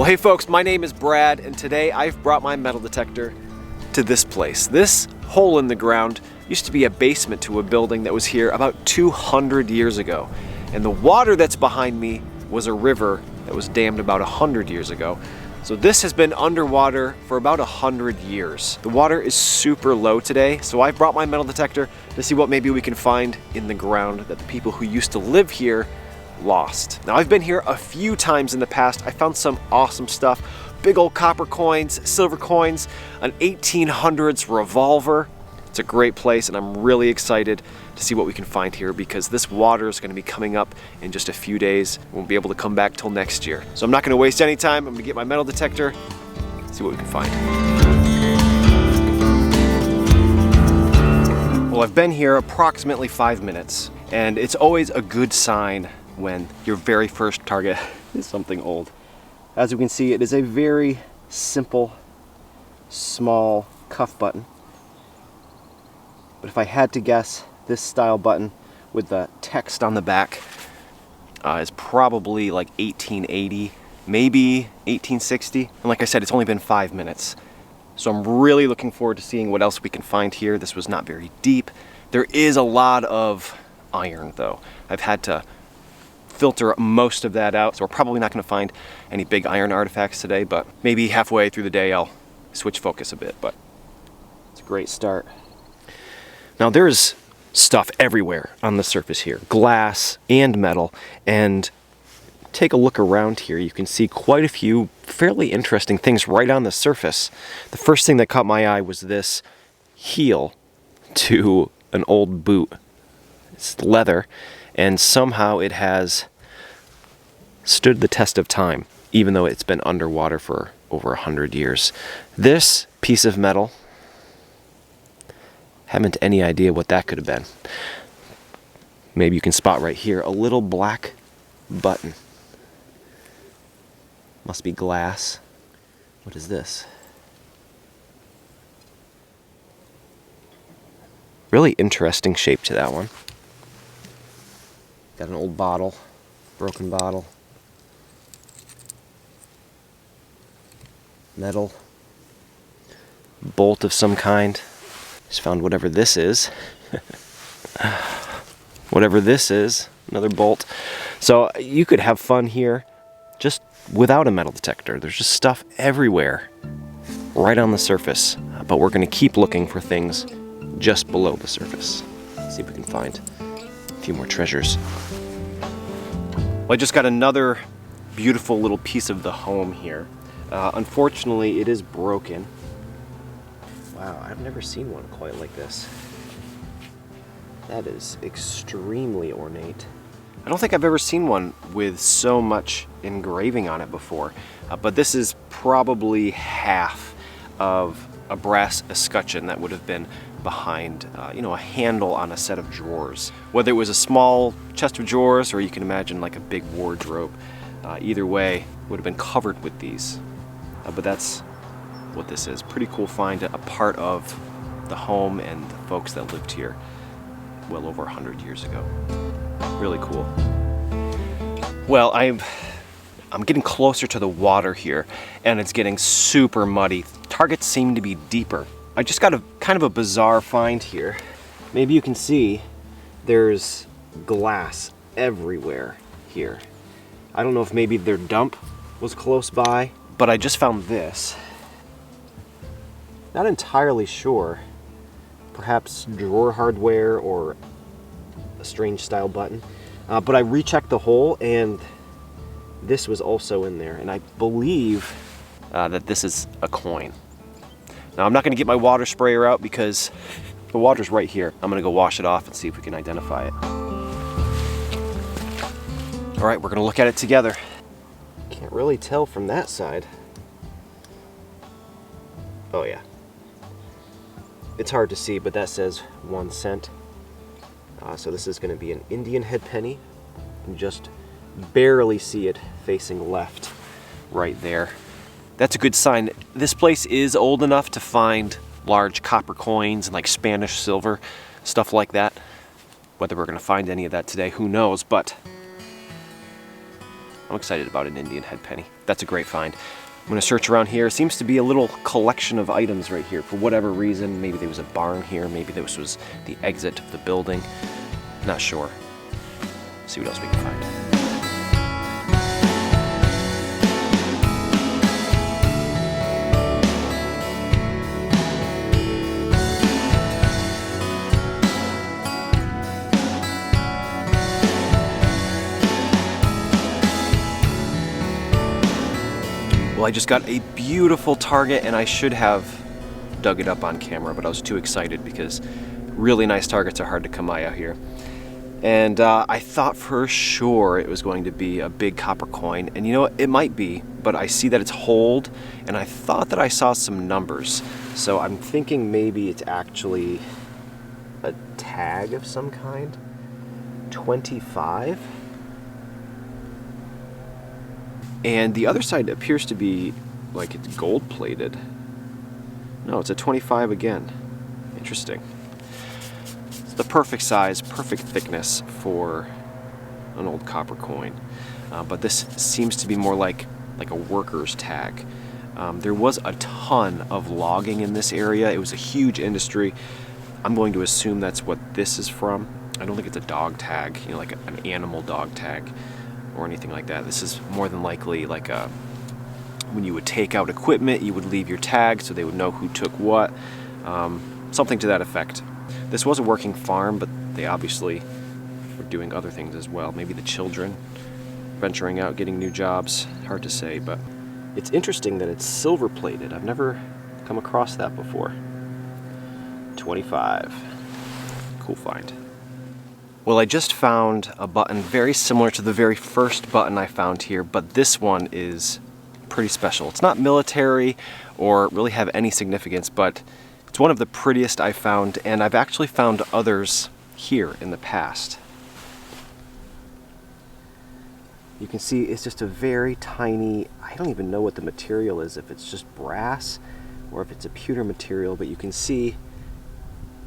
Well, hey folks, my name is Brad, and today I've brought my metal detector to this place. This hole in the ground used to be a basement to a building that was here about 200 years ago. And the water that's behind me was a river that was dammed about 100 years ago. So this has been underwater for about 100 years. The water is super low today, so I've brought my metal detector to see what maybe we can find in the ground that the people who used to live here lost. Now, I've been here a few times in the past. I found some awesome stuff. Big old copper coins, silver coins, an 1800s revolver. It's a great place, and I'm really excited to see what we can find here because this water is going to be coming up in just a few days. We won't be able to come back till next year. So I'm not going to waste any time. I'm going to get my metal detector, see what we can find. Well, I've been here approximately 5 minutes, and it's always a good sign when your very first target is something old. As you can see, it is a very simple, small cuff button. But if I had to guess, this style button with the text on the back is probably like 1880, maybe 1860. And like I said, it's only been 5 minutes. So I'm really looking forward to seeing what else we can find here. This was not very deep. There is a lot of iron though. I've had to filter most of that out, so we're probably not going to find any big iron artifacts today, but maybe halfway through the day I'll switch focus a bit, but it's a great start. Now there's stuff everywhere on the surface here, glass and metal, and take a look around here. You can see quite a few fairly interesting things right on the surface. The first thing that caught my eye was this heel to an old boot. It's leather, and somehow it has stood the test of time, even though it's been underwater for over 100 years. This piece of metal, haven't any idea what that could have been. Maybe you can spot right here a little black button. Must be glass. What is this? Really interesting shape to that one. Got an old bottle, broken bottle. Metal. Bolt of some kind. Just found whatever this is. Whatever this is, another bolt. So you could have fun here just without a metal detector. There's just stuff everywhere, right on the surface. But we're going to keep looking for things just below the surface. See if we can find a few more treasures. Well, I just got another beautiful little piece of the home here. Unfortunately, it is broken. Wow, I've never seen one quite like this. That is extremely ornate. I don't think I've ever seen one with so much engraving on it before, but this is probably half of a brass escutcheon that would have been behind, a handle on a set of drawers. Whether it was a small chest of drawers or you can imagine like a big wardrobe, either way, would have been covered with these. But that's what this is. Pretty cool find, a part of the home and the folks that lived here well over 100 years ago. Really cool. Well, I'm getting closer to the water here, and it's getting super muddy. Targets seem to be deeper. I just got a kind of a bizarre find here. Maybe you can see there's glass everywhere here. I don't know if maybe their dump was close by, but I just found this. Not entirely sure. Perhaps drawer hardware or a strange style button. But I rechecked the hole and this was also in there. And I believe that this is a coin. Now I'm not going to get my water sprayer out because the water's right here. I'm going to go wash it off and see if we can identify it. All right, we're going to look at it together. Can't really tell from that side. Oh yeah. It's hard to see, but that says 1 cent. So this is going to be an Indian head penny. You can just barely see it facing left right there. That's a good sign. This place is old enough to find large copper coins and like Spanish silver, stuff like that. Whether we're going to find any of that today, who knows, but I'm excited about an Indian head penny. That's a great find. I'm gonna search around here. Seems to be a little collection of items right here for whatever reason. Maybe there was a barn here. Maybe this was the exit of the building. Not sure. See what else we can find. Well, I just got a beautiful target, and I should have dug it up on camera, but I was too excited because really nice targets are hard to come by out here. And I thought for sure it was going to be a big copper coin, and you know what, it might be, but I see that it's holed, and I thought that I saw some numbers. So I'm thinking maybe it's actually a tag of some kind. 25. And the other side appears to be like it's gold plated. No, it's a 25 again. Interesting. It's the perfect size, perfect thickness for an old copper coin. But this seems to be more like a worker's tag. There was a ton of logging in this area. It was a huge industry. I'm going to assume that's what this is from. I don't think it's a dog tag, you know, like an animal dog tag or anything like that. This is more than likely like when you would take out equipment, you would leave your tag so they would know who took what. Something to that effect. This was a working farm, but they obviously were doing other things as well. Maybe the children venturing out, getting new jobs. Hard to say, but it's interesting that it's silver plated. I've never come across that before. 25. Cool find. Well, I just found a button very similar to the very first button I found here, but this one is pretty special. It's not military or really have any significance, but it's one of the prettiest I found, and I've actually found others here in the past. You can see it's just a very tiny, I don't even know what the material is, if it's just brass or if it's a pewter material, but you can see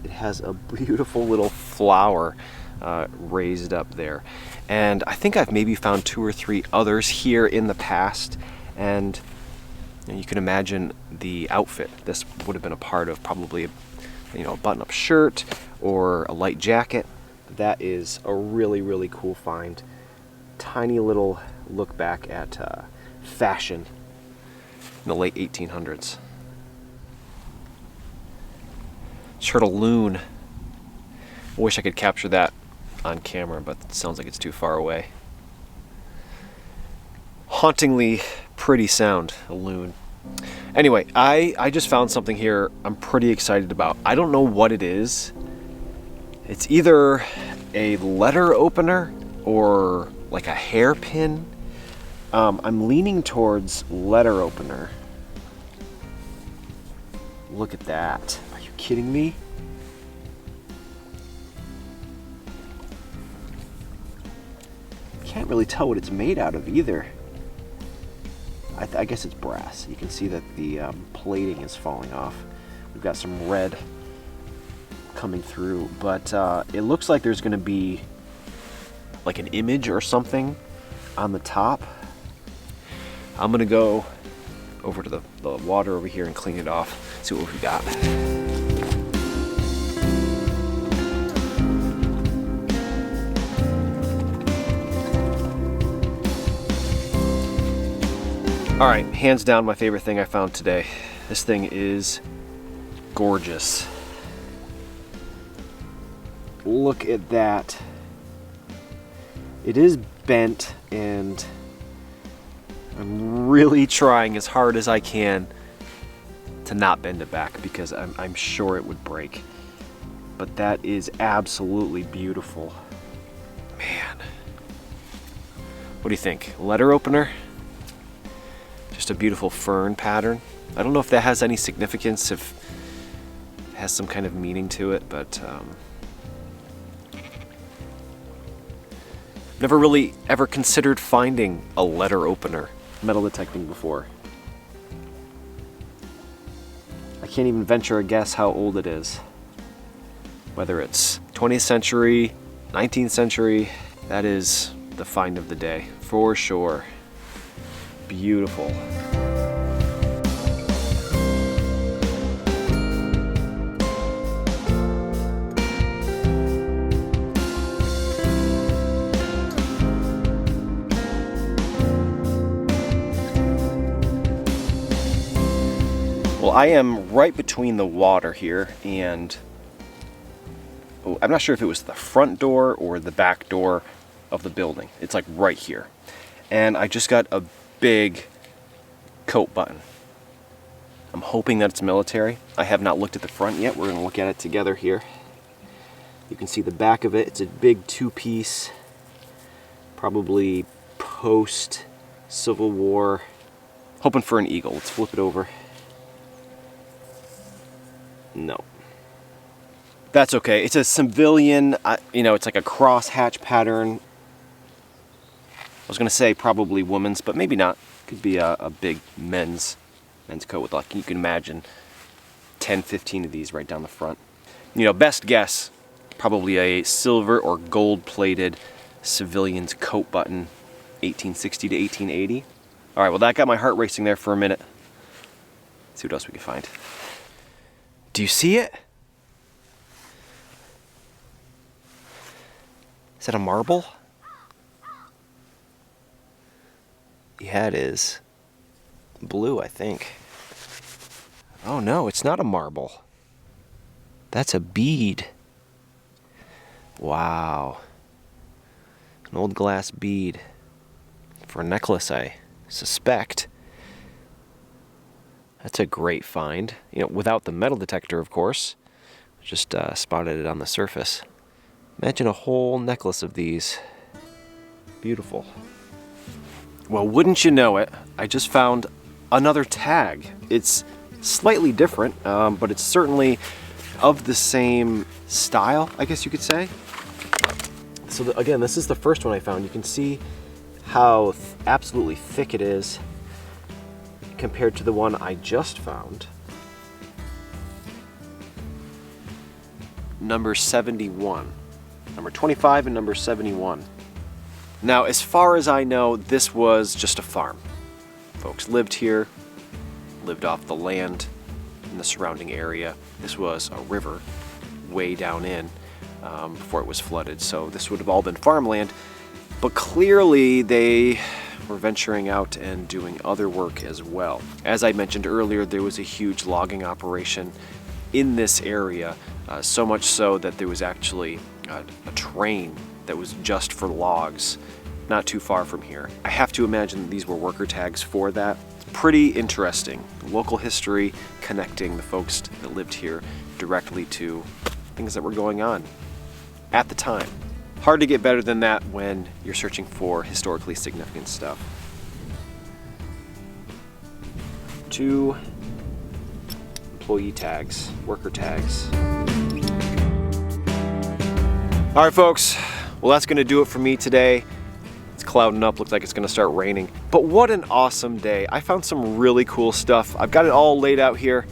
it has a beautiful little flower raised up there. And I think I've maybe found 2 or 3 others here in the past, and you can imagine the outfit this would have been a part of, probably a button-up shirt or a light jacket. That is a really, really cool find. Tiny little look back at fashion in the late 1800s. Just heard a loon. I wish I could capture that on camera, but it sounds like it's too far away. Hauntingly pretty sound, a loon. Anyway, I just found something here I'm pretty excited about. I don't know what it is. It's either a letter opener or like a hairpin. I'm leaning towards letter opener. Look at that. Are you kidding me? Can't really tell what it's made out of either. I guess it's brass. You can see that the plating is falling off. We've got some red coming through, but it looks like there's going to be like an image or something on the top. I'm going to go over to the water over here and clean it off, see what we got. All right, hands down my favorite thing I found today. This thing is gorgeous. Look at that. It is bent, and I'm really trying as hard as I can to not bend it back because I'm sure it would break. But that is absolutely beautiful. Man. What do you think? Letter opener? Just a beautiful fern pattern. I don't know if that has any significance, if it has some kind of meaning to it, but never really ever considered finding a letter opener metal detecting before. I can't even venture a guess how old it is. Whether it's 20th century, 19th century, that is the find of the day, for sure. Beautiful. Well, I am right between the water here and I'm not sure if it was the front door or the back door of the building. It's like right here. And I just got a big coat button. I'm hoping that it's military. I have not looked at the front yet. We're gonna look at it together here. You can see the back of it. It's a big two-piece, probably post-Civil War. Hoping for an eagle. Let's flip it over. No. That's okay. It's a civilian, you know, it's like a cross-hatch pattern. I was going to say probably woman's, but maybe not. Could be a big men's coat with, like, you can imagine 10, 15 of these right down the front. You know, best guess, probably a silver or gold-plated civilian's coat button, 1860 to 1880. All right, well, that got my heart racing there for a minute. Let's see what else we can find. Do you see it? Is that a marble? Yeah, it is. Blue, I think. Oh no, it's not a marble. That's a bead. Wow. An old glass bead. For a necklace, I suspect. That's a great find. You know, without the metal detector, of course. Just spotted it on the surface. Imagine a whole necklace of these. Beautiful. Well, wouldn't you know it, I just found another tag. It's slightly different, but it's certainly of the same style, I guess you could say. So again, this is the first one I found. You can see how absolutely thick it is compared to the one I just found. Number 71. Number 25 and number 71. Now, as far as I know, this was just a farm. Folks lived here, lived off the land in the surrounding area. This was a river way down in before it was flooded, so this would have all been farmland. But clearly they were venturing out and doing other work as well. As I mentioned earlier, there was a huge logging operation in this area, so much so that there was actually a train that was just for logs not too far from here. I have to imagine that these were worker tags for that. It's pretty interesting. Local history connecting the folks that lived here directly to things that were going on at the time. Hard to get better than that when you're searching for historically significant stuff. 2 employee tags, worker tags. All right, folks. Well, that's gonna do it for me today. It's clouding up, looks like it's gonna start raining. But what an awesome day. I found some really cool stuff. I've got it all laid out here.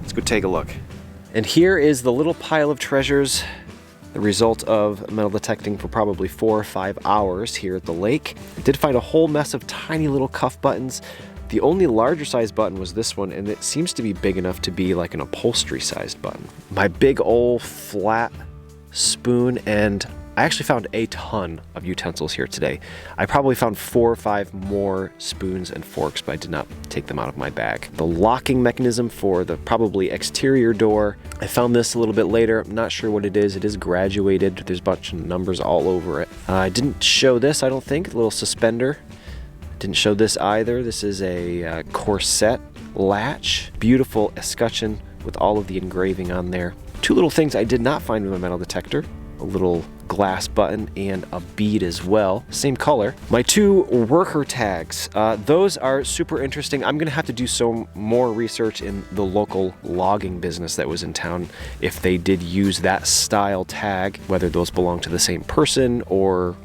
Let's go take a look. And here is the little pile of treasures, the result of metal detecting for probably 4 or 5 hours here at the lake. I did find a whole mess of tiny little cuff buttons. The only larger size button was this one, and it seems to be big enough to be like an upholstery sized button. My big old flat spoon, and I actually found a ton of utensils here today. I probably found 4 or 5 more spoons and forks, but I did not take them out of my bag. The locking mechanism for the probably exterior door, I found this a little bit later. I'm not sure what it is. It is graduated. There's a bunch of numbers all over it. I didn't show this, I don't think, the little suspender. Didn't show this either. This is a corset latch. Beautiful escutcheon with all of the engraving on there. 2 little things I did not find with a metal detector. A little glass button and a bead as well. Same color. My 2 worker tags. Those are super interesting. I'm gonna have to do some more research in the local logging business that was in town if they did use that style tag, whether those belong to the same person or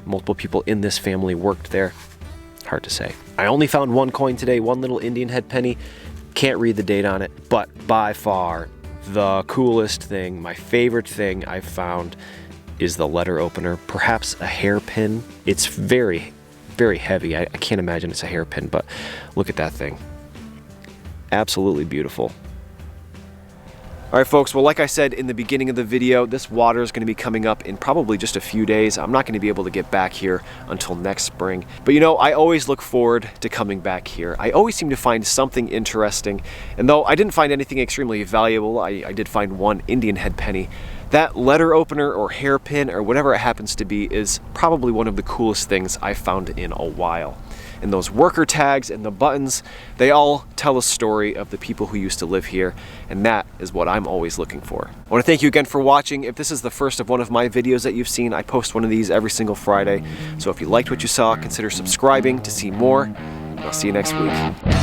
multiple people in this family worked there. Hard to say. I only found 1 coin today, 1 little Indian head penny. Can't read the date on it, but by far the coolest thing, my favorite thing I've found is the letter opener, perhaps a hairpin. It's very, very heavy. I can't imagine it's a hairpin, but look at that thing. Absolutely beautiful. All right, folks, well, like I said in the beginning of the video, this water is going to be coming up in probably just a few days. I'm not going to be able to get back here until next spring. But you know, I always look forward to coming back here. I always seem to find something interesting. And though I didn't find anything extremely valuable, I did find one Indian head penny. That letter opener or hairpin or whatever it happens to be is probably one of the coolest things I've found in a while. And those worker tags and the buttons, they all tell a story of the people who used to live here, and that is what I'm always looking for. I want to thank you again for watching. If this is the first of one of my videos that you've seen, I post one of these every single Friday. So if you liked what you saw, consider subscribing to see more, and I'll see you next week.